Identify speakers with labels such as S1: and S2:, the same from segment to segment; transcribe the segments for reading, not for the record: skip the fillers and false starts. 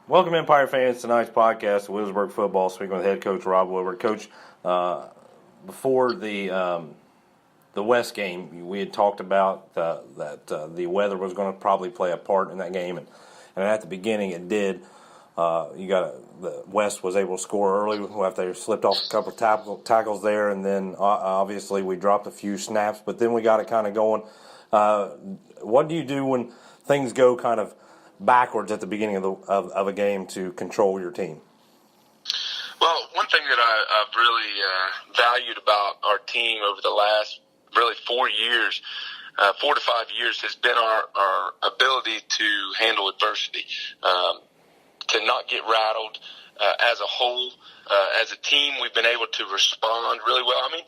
S1: Welcome, Empire fans. Tonight's podcast, Williamsburg football. Speaking with head coach Rob Woodward. Coach, before the West game, we had talked about that the weather was going to probably play a part in that game, and at the beginning it did. The West was able to score early after they slipped off a couple of tackles there, and then obviously we dropped a few snaps, but then we got it kind of going. What do you do when things go kind of backwards at the beginning of a game to control your team?
S2: Well, one thing that I've really valued about our team over the last really 4 years, 4 to 5 years, has been our ability to handle adversity, to not get rattled. As a whole, as a team, we've been able to respond really well. I mean,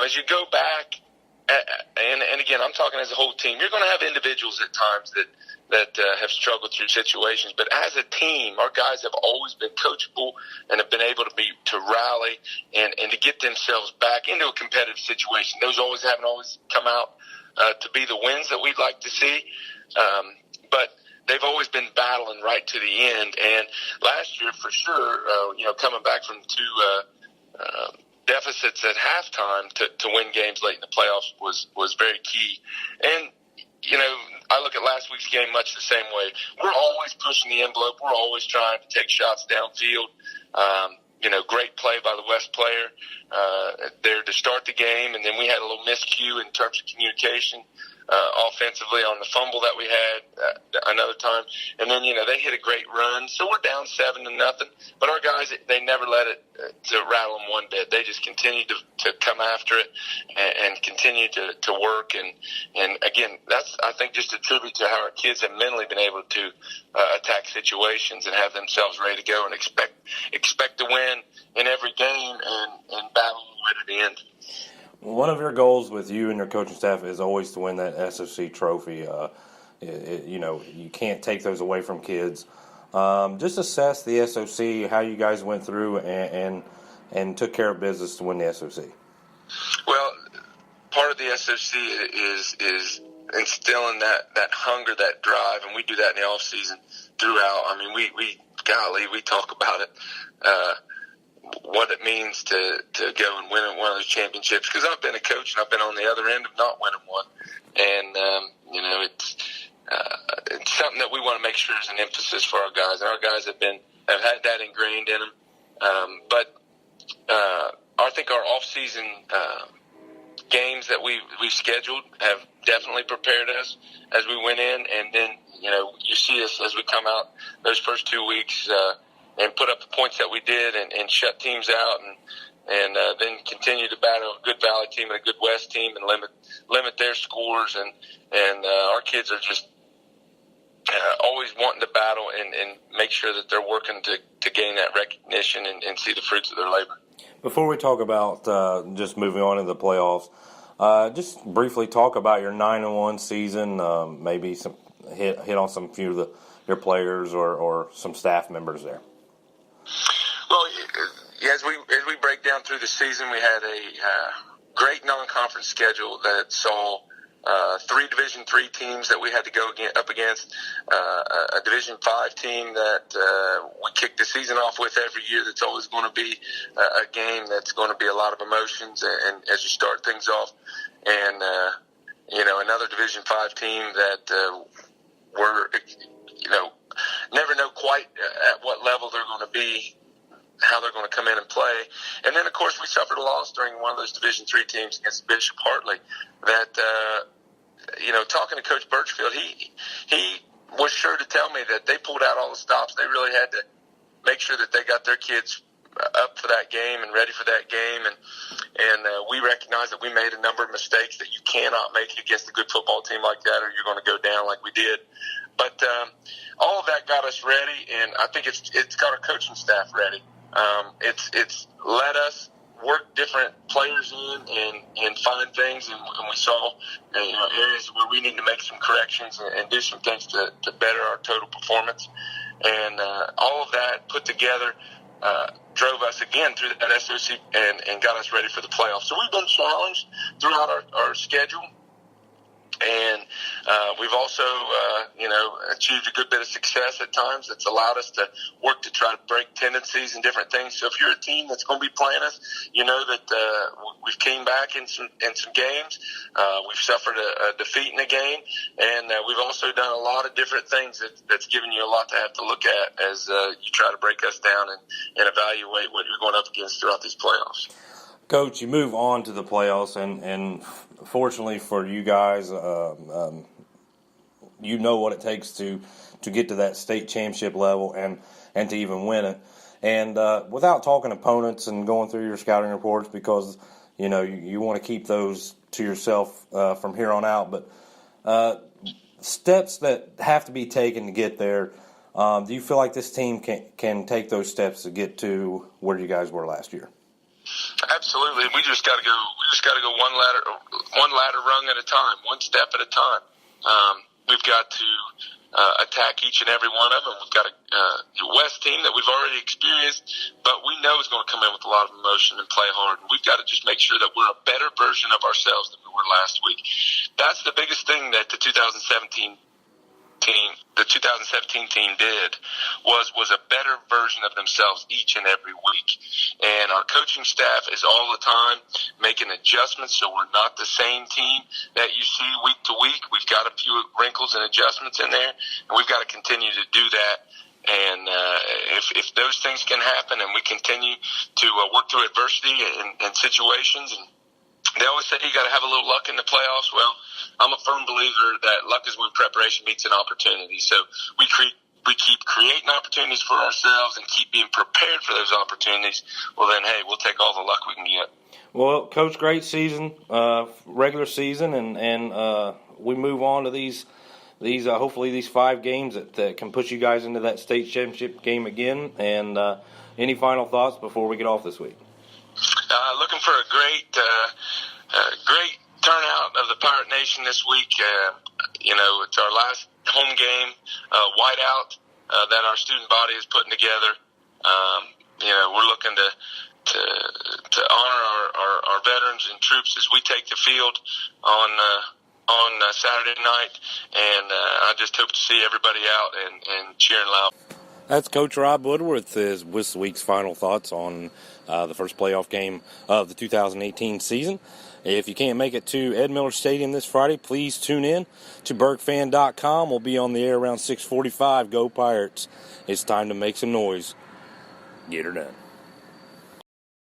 S2: as you go back, and again, I'm talking as a whole team, you're going to have individuals at times that have struggled through situations. But as a team, our guys have always been coachable and have been able to rally and to get themselves back into a competitive situation. Those haven't always come out to be the wins that we'd like to see. But they've always been battling right to the end. And last year, for sure, coming back from two deficits at halftime to win games late in the playoffs was very key. And I look at last week's game much the same way. We're always pushing the envelope. We're always trying to take shots downfield. Great play by the West player there to start the game, and then we had a little miscue in terms of communication offensively on the fumble that we had another time. And then, they hit a great run. So we're down 7-0, but our guys, they never let it to rattle them one bit. They just continue to come after it and continue to work. And again, that's, I think, just a tribute to how our kids have mentally been able to attack situations and have themselves ready to go and expect to win in every game and battle right at the end.
S1: One of your goals with you and your coaching staff is always to win that SOC trophy. You can't take those away from kids. Just assess the SOC, how you guys went through and took care of business to win the SOC.
S2: Well, part of the SOC is instilling that hunger, that drive, and we do that in the off season throughout. I mean, we talk about it. What it means to go and win one of those championships, because I've been a coach and I've been on the other end of not winning one, and it's something that we want to make sure is an emphasis for our guys, and our guys have had that ingrained in them. But I think our off-season games that we've scheduled have definitely prepared us as we went in, and then you see us as we come out those first 2 weeks. And put up the points that we did and shut teams out and then continue to battle a good Valley team and a good West team and limit their scores. And our kids are just always wanting to battle and make sure that they're working to gain that recognition and see the fruits of their labor.
S1: Before we talk about just moving on to the playoffs, just briefly talk about your 9-1 season, maybe some hit on some few of your players or some staff members there.
S2: Well, as we break down through the season, we had a great non-conference schedule that saw 3 Division III teams that we had to go up against, a Division V team that we kick the season off with every year. That's always going to be a game that's going to be a lot of emotions, and as you start things off, and another Division V team that we're never know quite at what level they're going to be, how they're going to come in and play. And then, of course, we suffered a loss during one of those Division III teams against Bishop Hartley that, talking to Coach Birchfield, he was sure to tell me that they pulled out all the stops. They really had to make sure that they got their kids up for that game and ready for that game. And we recognize that we made a number of mistakes that you cannot make against a good football team like that, or you're going to go down like we did. But all of that got us ready, and I think it's got our coaching staff ready. It's let us work different players in and find things, and we saw areas where we need to make some corrections and do some things to better our total performance. And all of that put together drove us again through that SOC and got us ready for the playoffs. So we've been challenged throughout our schedule. And we've also, achieved a good bit of success at times. That's allowed us to work to try to break tendencies and different things. So if you're a team that's going to be playing us, you know that we've came back in some games. We've suffered a defeat in a game, and we've also done a lot of different things that's given you a lot to have to look at as you try to break us down and evaluate what you're going up against throughout these playoffs.
S1: Coach, you move on to the playoffs, and fortunately for you guys, you know what it takes to get to that state championship level and to even win it. And without talking opponents and going through your scouting reports, because you want to keep those to yourself from here on out, but steps that have to be taken to get there. Do you feel like this team can take those steps to get to where you guys were last year?
S2: Absolutely. We just got to go one ladder rung at a time, one step at a time. We've got to attack each and every one of them. We've got a West team that we've already experienced, but we know is going to come in with a lot of emotion and play hard. And we've got to just make sure that we're a better version of ourselves than we were last week. That's the biggest thing that the 2017 team did was a better version of themselves each and every week. And our coaching staff is all the time making adjustments, so we're not the same team that you see week to week. We've got a few wrinkles and adjustments in there, and we've got to continue to do that. And if those things can happen and we continue to work through adversity and situations, and they always say you got to have a little luck in the playoffs. Well, I'm a firm believer that luck is when preparation meets an opportunity. So we keep creating opportunities for ourselves and keep being prepared for those opportunities. Well, then, hey, we'll take all the luck we can get.
S1: Well, Coach, great season, regular season, and we move on to these hopefully these 5 games that can push you guys into that state championship game again. And any final thoughts before we get off this week?
S2: Looking for a great turnout of the Pirate Nation this week. It's our last home game, whiteout that our student body is putting together. We're looking to honor our veterans and troops as we take the field on Saturday night, and I just hope to see everybody out and cheering loud.
S1: That's Coach Rob Woodward with this week's final thoughts on the first playoff game of the 2018 season. If you can't make it to Ed Miller Stadium this Friday, please tune in to BurkeFan.com. We'll be on the air around 6:45. Go Pirates. It's time to make some noise. Get her done.